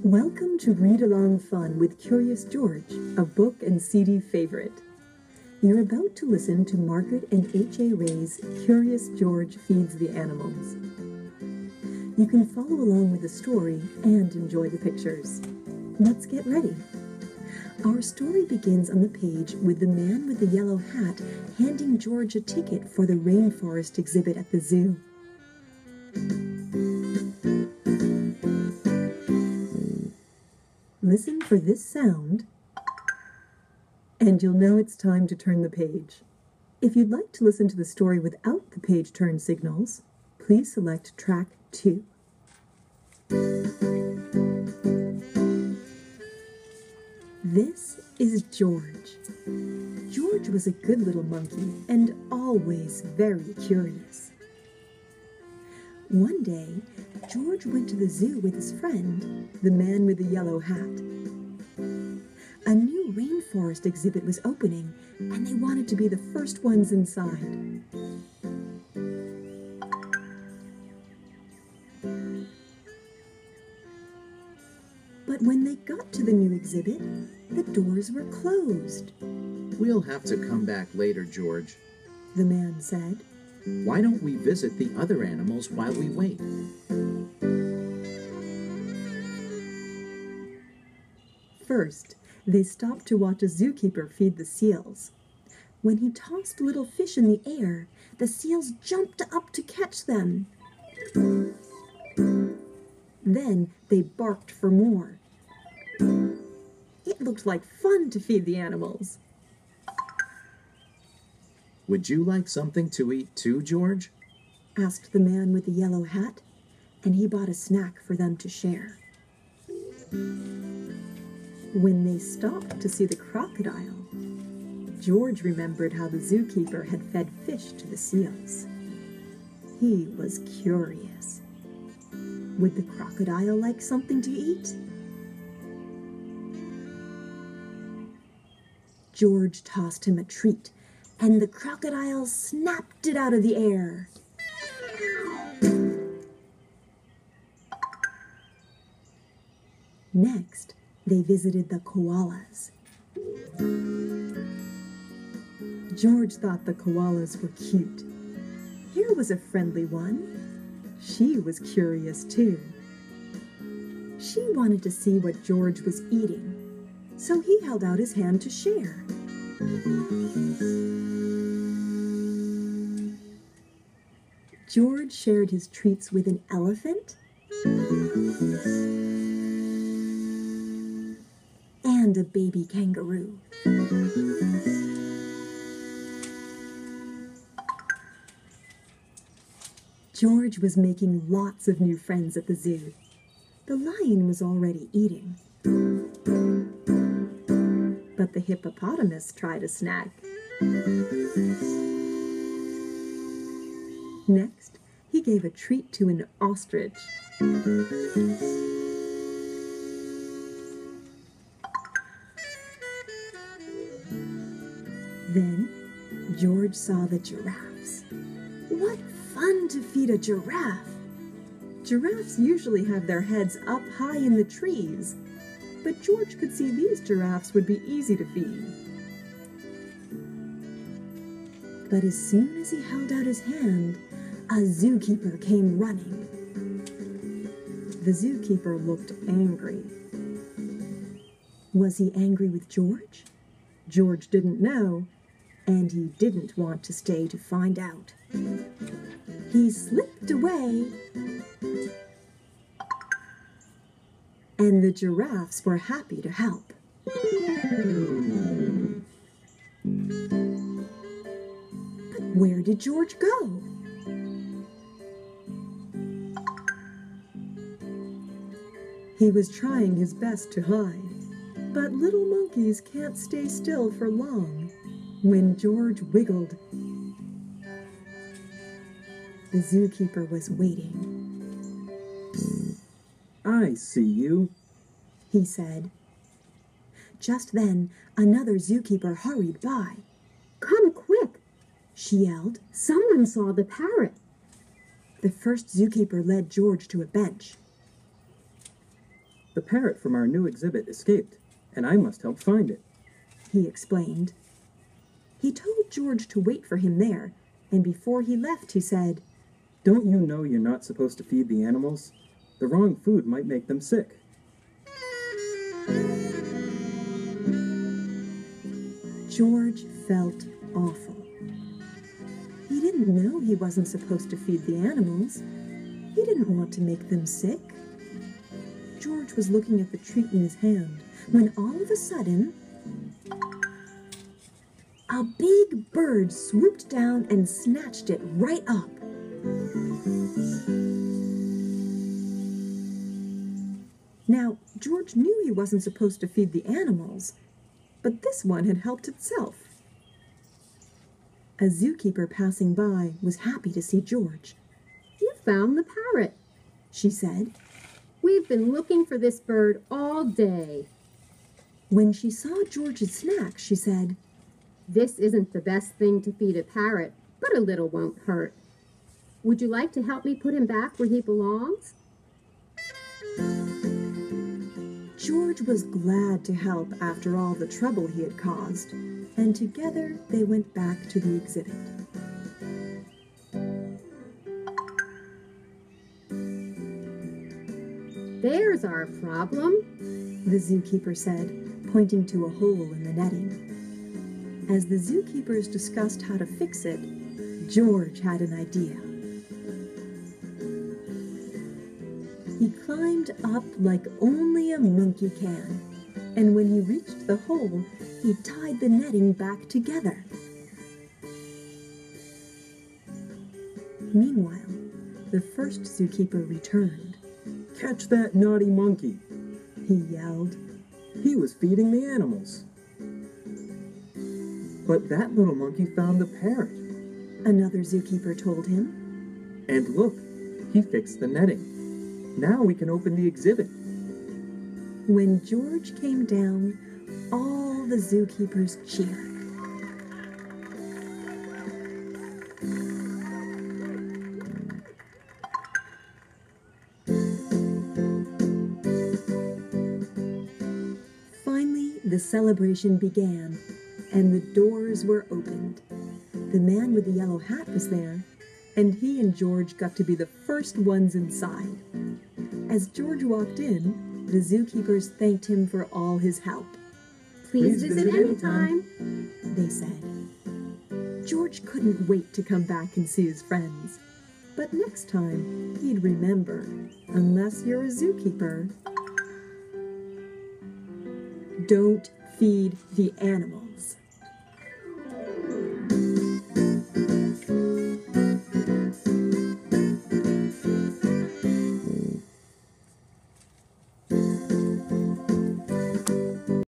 Welcome to Read Along Fun with Curious George, a book and CD favorite. You're about to listen to Margaret and H.A. Ray's Curious George Feeds the Animals. You can follow along with the story and enjoy the pictures. Let's get ready. Our story begins on the page with the man with the yellow hat handing George a ticket for the rainforest exhibit at the zoo. Listen for this sound, and you'll know it's time to turn the page. If you'd like to listen to the story without the page turn signals, please select track 2. This is George. George was a good little monkey and always very curious. One day, George went to the zoo with his friend, the man with the yellow hat. A new rainforest exhibit was opening, and they wanted to be the first ones inside. But when they got to the new exhibit, the doors were closed. "We'll have to come back later, George," the man said. "Why don't we visit the other animals while we wait?" First, they stopped to watch a zookeeper feed the seals. When he tossed little fish in the air, the seals jumped up to catch them. Then they barked for more. It looked like fun to feed the animals. "Would you like something to eat too, George?" asked the man with the yellow hat, and he bought a snack for them to share. When they stopped to see the crocodile, George remembered how the zookeeper had fed fish to the seals. He was curious. Would the crocodile like something to eat? George tossed him a treat, and the crocodile snapped it out of the air. Next, they visited the koalas. George thought the koalas were cute. Here was a friendly one. She was curious too. She wanted to see what George was eating, so he held out his hand to share. George shared his treats with an elephant and a baby kangaroo. George was making lots of new friends at the zoo. The lion was already eating, but the hippopotamus tried a snack. Next, he gave a treat to an ostrich. Then, George saw the giraffes. What fun to feed a giraffe! Giraffes usually have their heads up high in the trees, but George could see these giraffes would be easy to feed. But as soon as he held out his hand, a zookeeper came running. The zookeeper looked angry. Was he angry with George? George didn't know, and he didn't want to stay to find out. He slipped away, and the giraffes were happy to help. But where did George go? He was trying his best to hide, but little monkeys can't stay still for long. When George wiggled, the zookeeper was waiting. "I see you," he said. Just then, another zookeeper hurried by. "Come quick," she yelled. "Someone saw the parrot." The first zookeeper led George to a bench. The parrot from our new exhibit escaped, and I must help find it," he explained. He told George to wait for him there, and before he left he said, "Don't you know you're not supposed to feed the animals? The wrong food might make them sick." George felt awful. He didn't know he wasn't supposed to feed the animals. He didn't want to make them sick. George was looking at the treat in his hand when all of a sudden, a big bird swooped down and snatched it right up. Now, George knew he wasn't supposed to feed the animals, but this one had helped itself. A zookeeper passing by was happy to see George. "You found the parrot," she said. "We've been looking for this bird all day." When she saw George's snack, she said, "This isn't the best thing to feed a parrot, but a little won't hurt. Would you like to help me put him back where he belongs?" George was glad to help after all the trouble he had caused, and together they went back to the exhibit. "There's our problem," the zookeeper said, pointing to a hole in the netting. As the zookeepers discussed how to fix it, George had an idea. He climbed up like only a monkey can, and when he reached the hole, he tied the netting back together. Meanwhile, the first zookeeper returned. "Catch that naughty monkey," he yelled. "He was feeding the animals." "But that little monkey found the parrot." Another zookeeper told him. "And look, he fixed the netting. Now we can open the exhibit." When George came down, all the zookeepers cheered. Finally, the celebration began, and the doors were opened. The man with the yellow hat was there, and he and George got to be the first ones inside. As George walked in, the zookeepers thanked him for all his help. Please visit anytime, they said. George couldn't wait to come back and see his friends. But next time, he'd remember, unless you're a zookeeper, don't feed the animals.